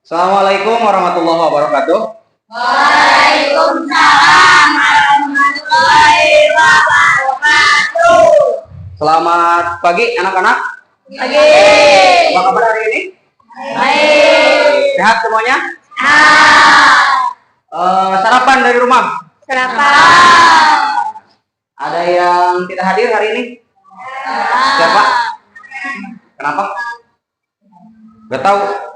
Assalamualaikum warahmatullahi wabarakatuh. Waalaikumsalam warahmatullahi wabarakatuh. Selamat pagi anak-anak. Pagi. Apa kabar hari ini? Baik. Sehat semuanya? Sarapan dari rumah? Sarapan. Ada yang tidak hadir hari ini? Siapa? Kenapa? Gak tahu.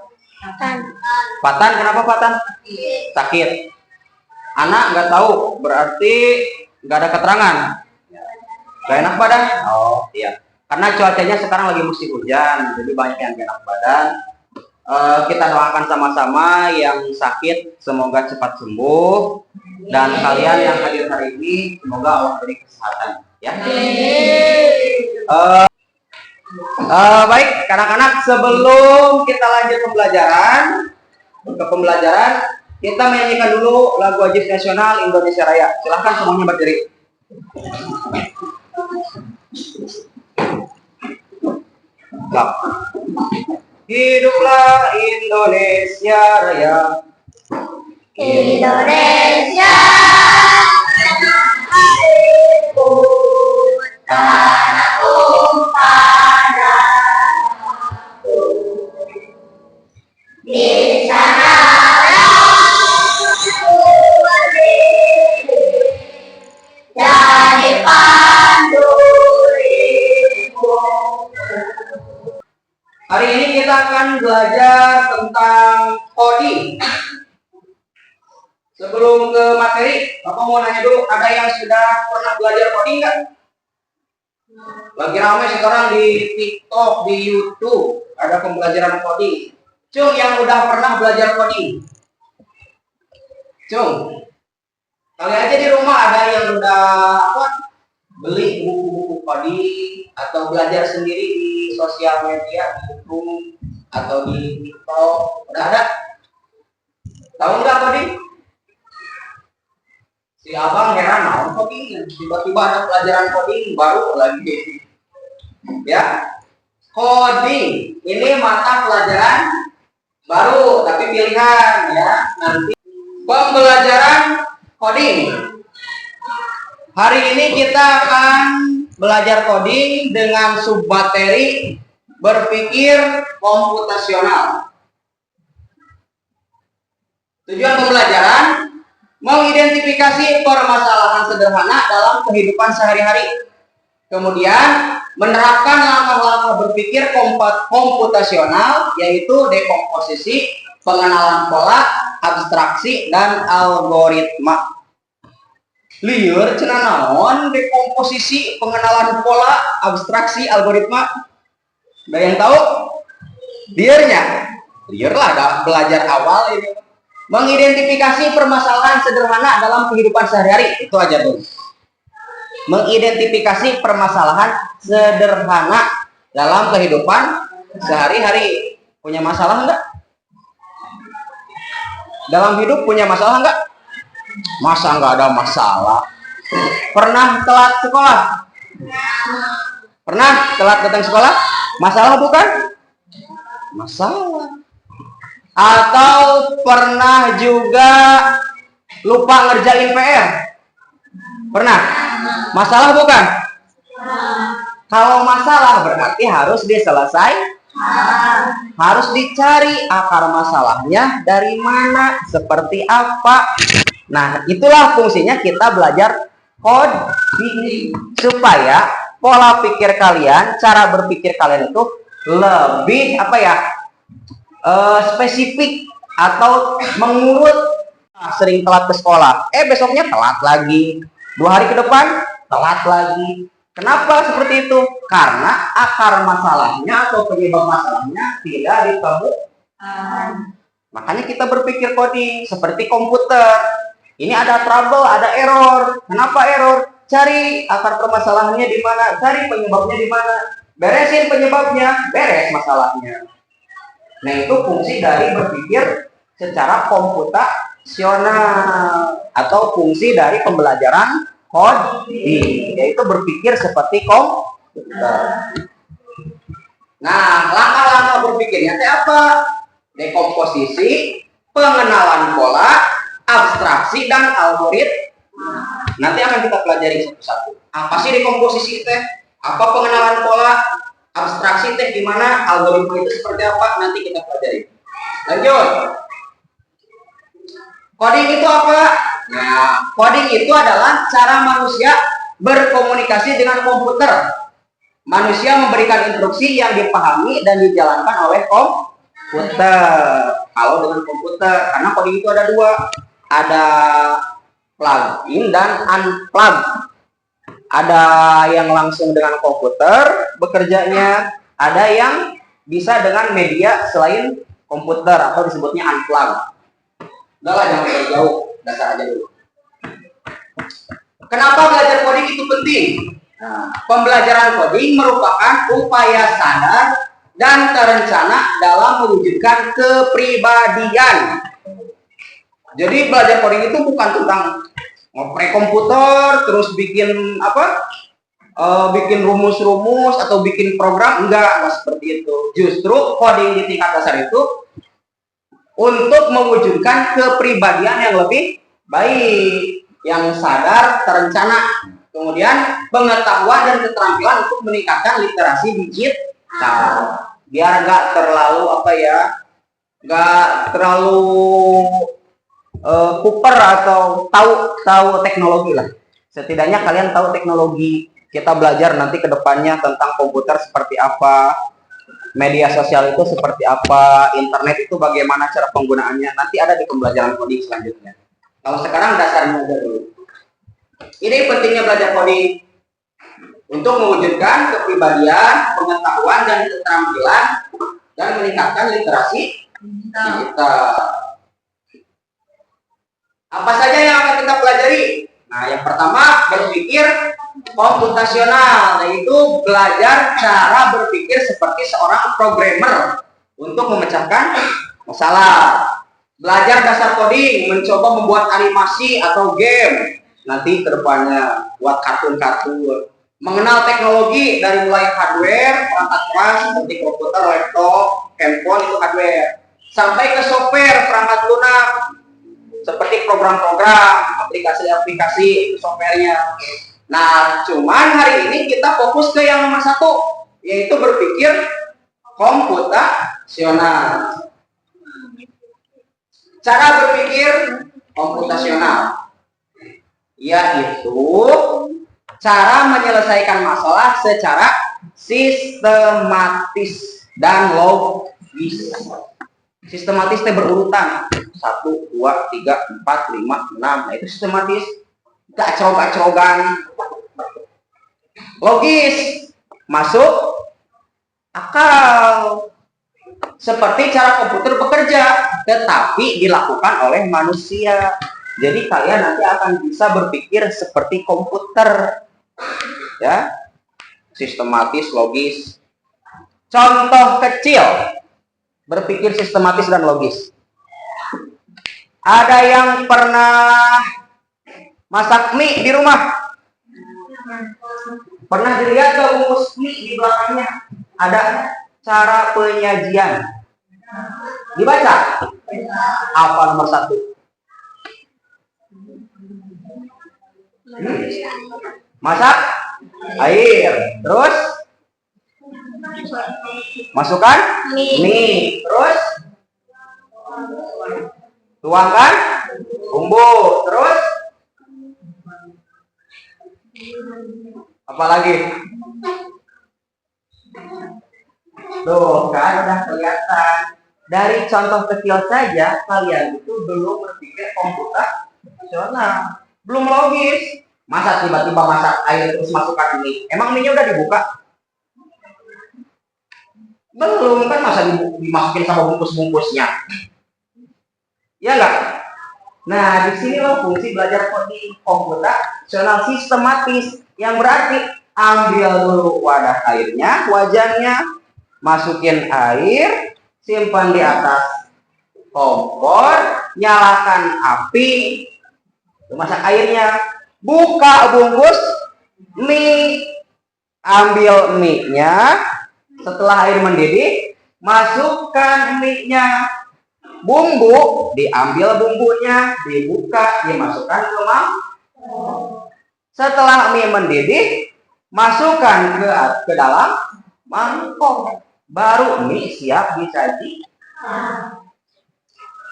Patan, kenapa Patan? Sakit. Anak nggak tahu, berarti nggak ada keterangan. Gak enak badan? Oh iya. Karena cuacanya sekarang lagi musim hujan, jadi banyak yang gak enak badan. Kita doakan sama-sama yang sakit semoga cepat sembuh, dan kalian yang hadir hari ini semoga Allah beri kesehatan. Ya. Baik, anak-anak, sebelum kita lanjut pembelajaran, kita menyanyikan dulu lagu wajib nasional Indonesia Raya. Silahkan semuanya berdiri. Hiduplah Indonesia Raya. Indonesia airku, tanah tumpah darahku. Di sanalah aku berdiri, jadi pandu hidupku. Hari ini kita akan belajar tentang coding. Sebelum ke materi, Bapak mau nanya dulu, ada yang sudah pernah belajar coding nggak? Lagi ramai sekarang di TikTok, di YouTube, ada pembelajaran coding. Cung, yang udah pernah belajar coding? Cung, kali aja di rumah ada yang udah beli buku-buku coding atau belajar sendiri di sosial media, di YouTube atau di TikTok, udah ada? Tahu nggak coding? Si abang heran, naon coding? Tiba-tiba ada pelajaran coding baru lagi. Ya, coding ini mata pelajaran baru tapi pilihan ya. Nanti pembelajaran coding. Hari ini kita akan belajar coding dengan submateri berpikir komputasional. Tujuan pembelajaran mengidentifikasi permasalahan sederhana dalam kehidupan sehari-hari. Kemudian menerapkan langkah-langkah berpikir komputasional, yaitu dekomposisi, pengenalan pola, abstraksi, dan algoritma. Liur cenah naon dekomposisi, pengenalan pola, abstraksi, algoritma? Ada yang tahu? Liurnya? Liur lah, ada belajar awal ini. Mengidentifikasi permasalahan sederhana dalam kehidupan sehari-hari, itu aja dulu. Mengidentifikasi permasalahan sederhana dalam kehidupan sehari-hari. Punya masalah enggak? Dalam hidup punya masalah enggak? Masa enggak ada masalah? Pernah telat sekolah? Pernah telat datang sekolah? Masalah bukan? Masalah. Atau pernah juga lupa ngerjain PR? Pernah? Masalah bukan? Kalau masalah berarti harus diselesaikan. Harus dicari akar masalahnya dari mana, seperti apa. Nah, itulah fungsinya kita belajar coding, supaya pola pikir kalian, cara berpikir kalian itu lebih spesifik atau mengurut. Sering telat ke sekolah, besoknya telat lagi, 2 hari ke depan telat lagi. Kenapa seperti itu? Karena akar masalahnya atau penyebab masalahnya tidak ditemukan. Makanya kita berpikir coding seperti komputer. Ini ada trouble, ada error. Kenapa error? Cari akar permasalahannya di mana, cari penyebabnya di mana, beresin penyebabnya, beres masalahnya. Nah, itu fungsi dari berpikir secara komputasional atau fungsi dari pembelajaran coding, yaitu berpikir seperti komputer. Nah, langkah-langkah berpikirnya apa? dekomposisi, pengenalan pola, abstraksi, dan algoritma. Nanti akan kita pelajari satu-satu. Apa sih dekomposisi teh? Apa pengenalan pola? Abstraksi teh gimana? Algoritma itu seperti apa? Nanti kita pelajari. Lanjut. Coding itu apa? Nah, coding itu adalah cara manusia berkomunikasi dengan komputer. Manusia memberikan instruksi yang dipahami dan dijalankan oleh komputer. Kalau dengan komputer, karena coding itu ada dua. Ada plug-in dan unplug. Ada yang langsung dengan komputer bekerjanya, ada yang bisa dengan media selain komputer atau disebutnya unplug. Udah lah, jangan terlalu jauh, dasar aja dulu. Kenapa belajar coding itu penting? Nah, pembelajaran coding merupakan upaya sadar dan terencana dalam mewujudkan kepribadian. Jadi belajar coding itu bukan tentang ngoprek komputer terus bikin bikin rumus-rumus atau bikin program, enggak seperti itu. Justru coding di tingkat dasar itu untuk mewujudkan kepribadian yang lebih baik, yang sadar, terencana, kemudian pengetahuan dan keterampilan untuk meningkatkan literasi digital, biar nggak terlalu nggak terlalu kuper atau tahu teknologi lah. Setidaknya kalian tahu teknologi. Kita belajar nanti ke depannya tentang komputer seperti apa, media sosial itu seperti apa, internet itu bagaimana cara penggunaannya. Nanti ada di pembelajaran coding selanjutnya. Kalau sekarang dasarnya dulu. Ini pentingnya belajar coding untuk mewujudkan kepribadian, pengetahuan dan keterampilan dan meningkatkan literasi digital. Apa saja yang akan kita pelajari? Nah, yang pertama berpikir komputasional, yaitu belajar cara berpikir seperti seorang programmer untuk memecahkan masalah. Belajar dasar coding, mencoba membuat animasi atau game. Nanti kedepannya buat kartun-kartun. Mengenal teknologi dari mulai hardware, perangkat keras seperti komputer, laptop, handphone itu hardware, sampai ke software, perangkat lunak seperti program-program, aplikasi-aplikasi itu softwarenya. Nah, cuman hari ini kita fokus ke yang nomor satu, yaitu berpikir komputasional. Cara berpikir komputasional yaitu cara menyelesaikan masalah secara sistematis dan logis. Sistematis itu berurutan 1, 2, 3, 4, 5, 6. Nah, itu sistematis, gak cerog-cerogan. Logis, masuk akal, seperti cara komputer bekerja, tetapi dilakukan oleh manusia. Jadi kalian nanti akan bisa berpikir seperti komputer, ya, sistematis, logis. Contoh kecil berpikir sistematis dan logis. Ada yang pernah masak mie di rumah? Pernah dilihat gak bungkus mie di belakangnya? Ada cara penyajian. Dibaca. Apa nomor 1? Masak air. Terus masukkan mie. Terus tuangkan bumbu. Terus apa lagi? Tuh kan udah kelihatan. Dari contoh kecil saja kalian itu belum berpikir komputasional, belum logis. Masa tiba-tiba masak air terus masukkan mie? Emang mie-nya udah dibuka? Belum kan, masa dimasukin sama bungkus-bungkusnya? Ya enggak? Nah, di sini loh fungsi belajar coding komputasional sistematis, yang berarti ambil dulu wadah airnya, wajannya, masukin air, simpan di atas kompor, nyalakan api, masak airnya, buka bungkus mie, ambil mie-nya, setelah air mendidih, masukkan mie-nya, Bumbu, diambil bumbunya, dibuka, dimasukkan ke mangkok. Setelah mie mendidih, masukkan ke dalam mangkok. Baru mie siap disaji.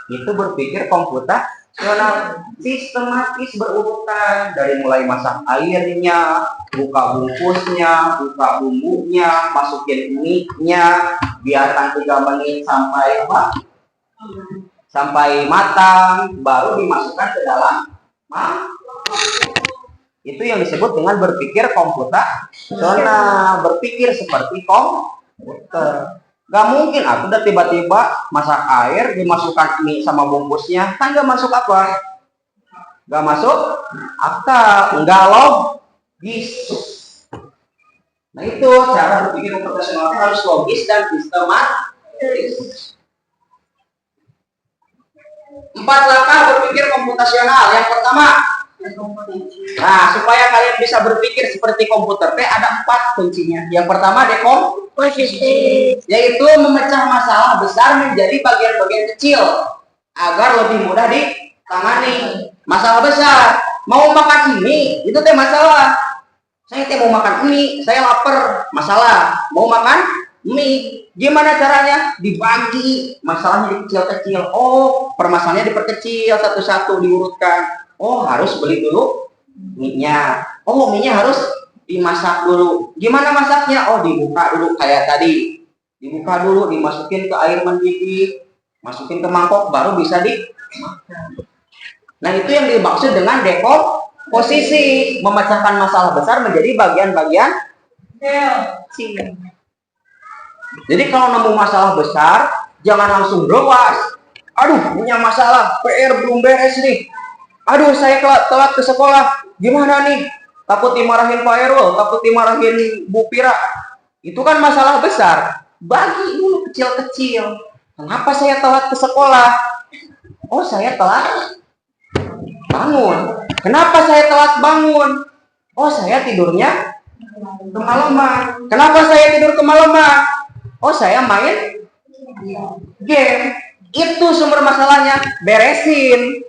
Itu berpikir komputasional, sistematis berurutan dari mulai masak airnya, buka bungkusnya, buka bumbunya, masukin mie-nya, biarkan 3 menit sampai sampai matang, baru dimasukkan ke dalam mangkok. Itu yang disebut dengan berpikir komputasional, berpikir seperti komputer. Gak mungkin aku udah tiba-tiba masak air, dimasukkan mie sama bungkusnya, kan gak masuk apa? Gak masuk akal, nggak logis. Nah itu cara berpikir komputasional harus logis dan sistematis. 4 langkah berpikir komputasional. Yang pertama, nah supaya kalian bisa berpikir seperti komputer, ada 4 kuncinya. Yang pertama dekomposisi, yaitu memecah masalah besar menjadi bagian-bagian kecil agar lebih mudah ditangani. Masalah besar, mau makan ini, itu teh masalah. Saya mau makan mie, saya lapar, masalah. Mau makan mie, gimana caranya? Dibagi masalahnya kecil-kecil. Oh, permasalahannya diperkecil satu-satu, diurutkan. Oh, harus beli dulu mie-nya. Oh, mie-nya harus dimasak dulu. Gimana masaknya? Oh, dibuka dulu kayak tadi. Dibuka dulu, dimasukin ke air mendidih, masukin ke mangkok, baru bisa dimakan. Nah, itu yang dimaksud dengan dekomposisi, memecahkan masalah besar menjadi bagian-bagian kecil. Jadi kalau nemu masalah besar, jangan langsung lewas. Aduh, punya masalah, PR belum beres nih. Aduh, saya telat ke sekolah. Gimana nih? Takut dimarahin Pak Erul, takut dimarahin Bu Pira. Itu kan masalah besar. Bagi dulu kecil-kecil. Kenapa saya telat ke sekolah? Oh, saya telat bangun. Kenapa saya telat bangun? Oh, saya tidurnya kemalaman. Kenapa saya tidur kemalaman? Oh, saya main game. Itu sumber masalahnya. Beresin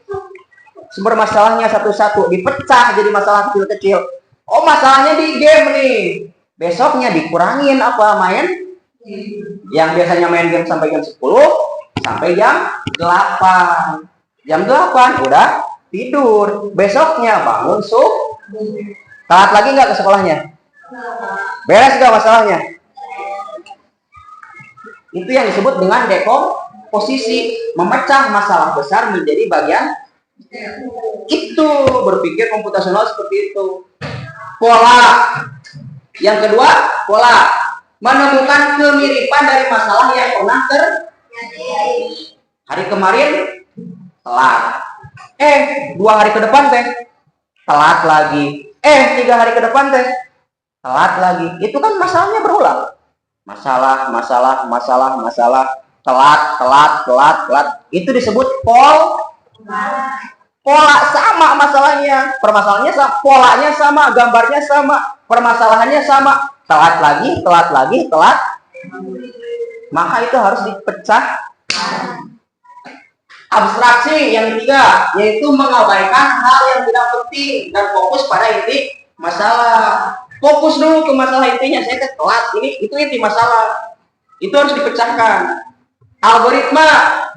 sumber masalahnya satu-satu, dipecah jadi masalah kecil-kecil. Oh, masalahnya di game nih. Besoknya dikurangin apa? Main yang biasanya main game sampai jam 10 sampai jam 8. Jam 8 udah tidur. Besoknya bangun telat lagi nggak ke sekolahnya? Beres nggak masalahnya? Itu yang disebut dengan dekomposisi, memecah masalah besar menjadi bagian. Itu berpikir komputasional seperti itu. Pola. Yang kedua, pola. Menemukan kemiripan dari masalah yang pernah terjadi. Hari kemarin telat. 2 hari ke depan teh telat lagi. 3 hari ke depan teh telat lagi. Itu kan masalahnya berulang. Masalah, telat. Itu disebut pola, sama masalahnya. Permasalahannya sama, polanya sama, gambarnya sama, permasalahannya sama. Telat lagi. Maka itu harus dipecah. Abstraksi yang ketiga, yaitu mengabaikan hal yang tidak penting dan fokus pada inti masalah. Fokus dulu ke masalah intinya. Saya telat, itu inti masalah. Itu harus dipecahkan. Algoritma,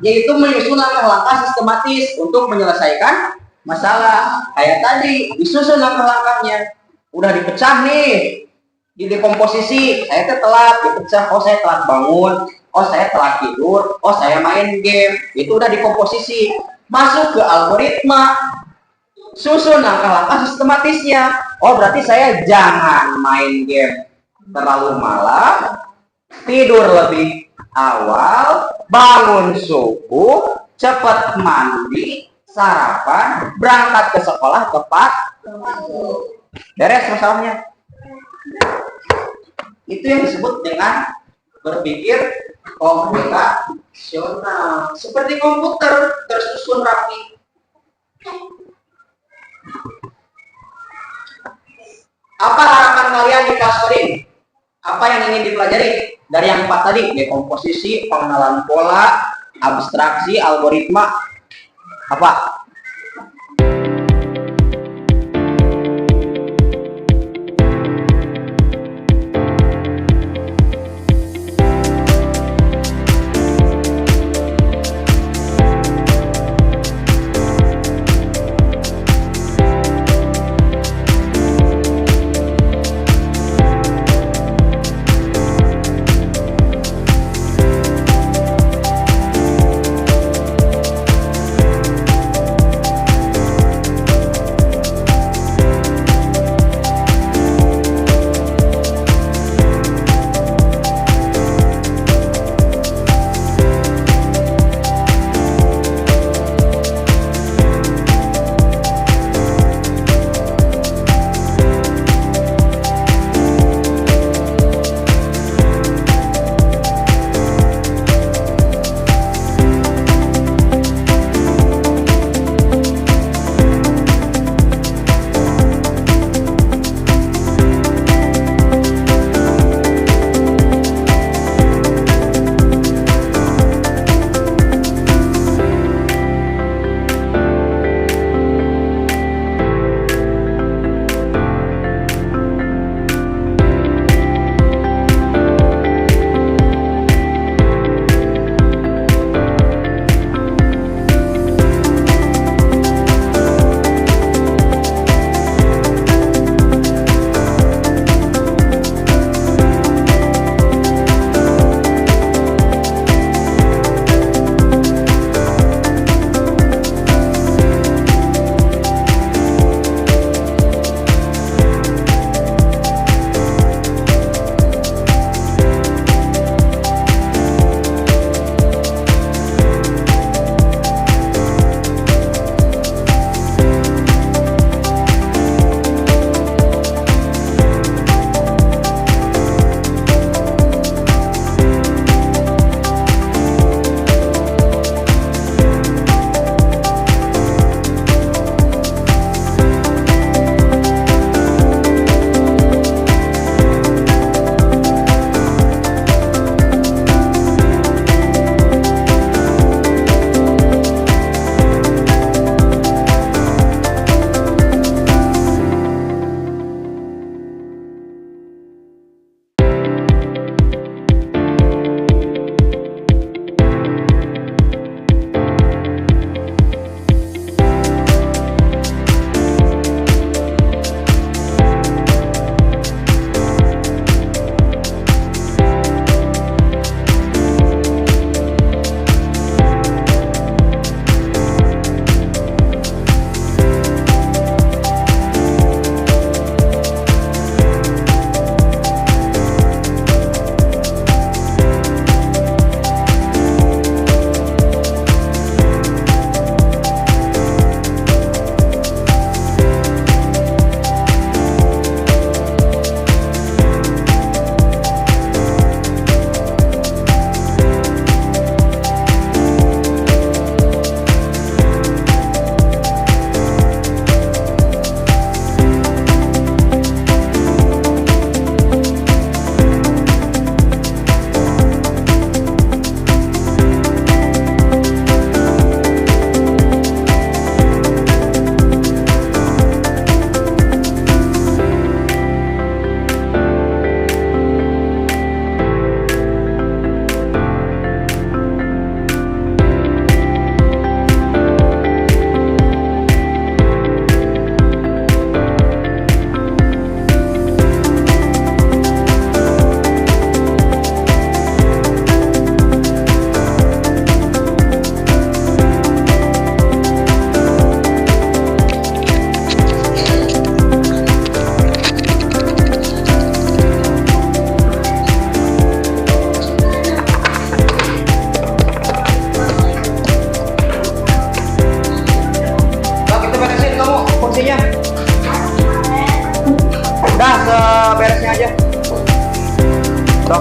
yaitu menyusun langkah-langkah sistematis untuk menyelesaikan masalah. Kayak tadi, disusun langkah-langkahnya. Udah dipecah nih, di dekomposisi. Saya telat, dipecah. Oh, saya telat bangun. Oh, saya telat tidur. Oh, saya main game. Itu udah dikomposisi. Masuk ke algoritma. Susun langkah-langkah sistematisnya. Oh, berarti saya jangan main game terlalu malam, tidur lebih awal, bangun subuh, cepat mandi, sarapan, berangkat ke sekolah tepat. Beres masalahnya. Itu yang disebut dengan berpikir komputasional. Seperti komputer, tersusun rapi. Apa harapan kalian di kelas coding? Apa yang ingin dipelajari? Dari yang 4 tadi, dekomposisi, pengenalan pola, abstraksi, algoritma, apa?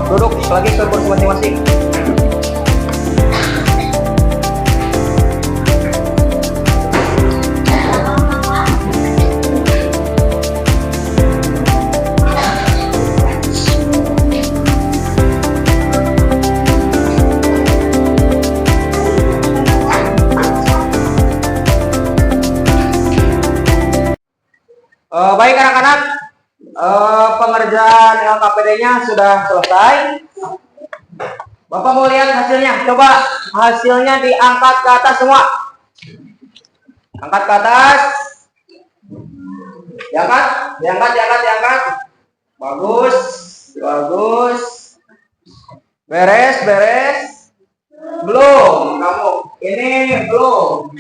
Duduk lagi ke kursi masing-masing. Baik anak-anak, pengerjaan LKPD-nya sudah selesai. Bapak mau lihat hasilnya? Coba hasilnya diangkat ke atas semua. Angkat ke atas. Diangkat, diangkat. Bagus, bagus. Beres. Belum, kamu. Ini belum.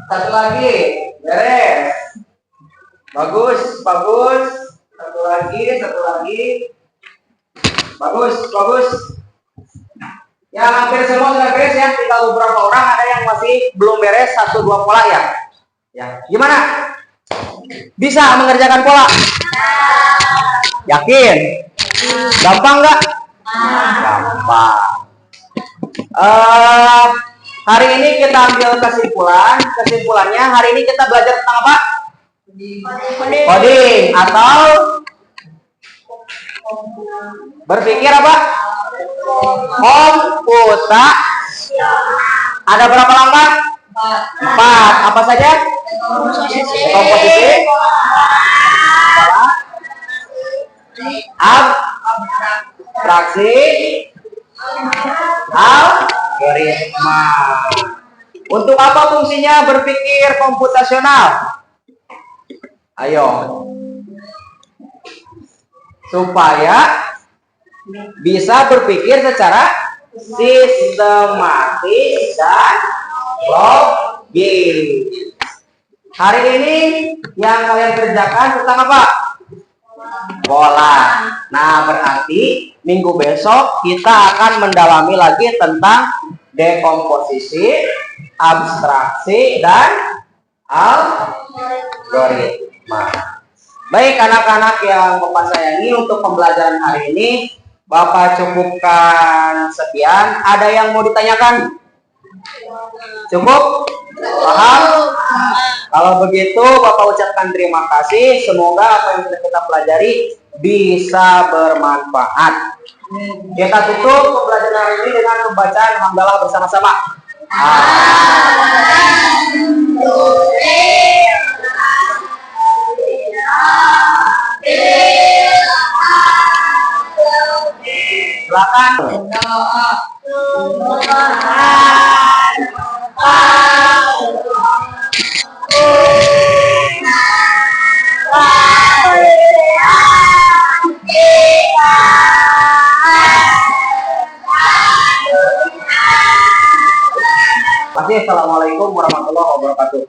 Satu lagi, beres. Bagus. Satu lagi. Bagus. Ya hampir semua sudah beres ya. Tinggal beberapa orang ada yang masih belum beres 1-2 pola ya. Ya, gimana? Bisa mengerjakan pola? Yakin? Gampang nggak? Gampang. Hari ini kita ambil kesimpulan. Kesimpulannya hari ini kita belajar tentang apa? Coding atau berpikir apa? Komputasi. Ada berapa langkah? 4. Apa saja? Komposisi, abstraksi, algoritma. Untuk apa fungsinya berpikir komputasional? Ayo. Supaya bisa berpikir secara sistematis dan logis. Hari ini yang kalian kerjakan tentang apa? Pola. Nah, berarti minggu besok kita akan mendalami lagi tentang dekomposisi, abstraksi, dan algoritma. Baik anak-anak yang Bapak sayangi, untuk pembelajaran hari ini Bapak cukupkan sekian. Ada yang mau ditanyakan? Cukup? Paham? Kalau begitu Bapak ucapkan terima kasih. Semoga apa yang sudah kita pelajari bisa bermanfaat. Kita tutup pembelajaran hari ini dengan pembacaan hamdalah bersama-sama. Silakan. Assalamualaikum warahmatullahi wabarakatuh.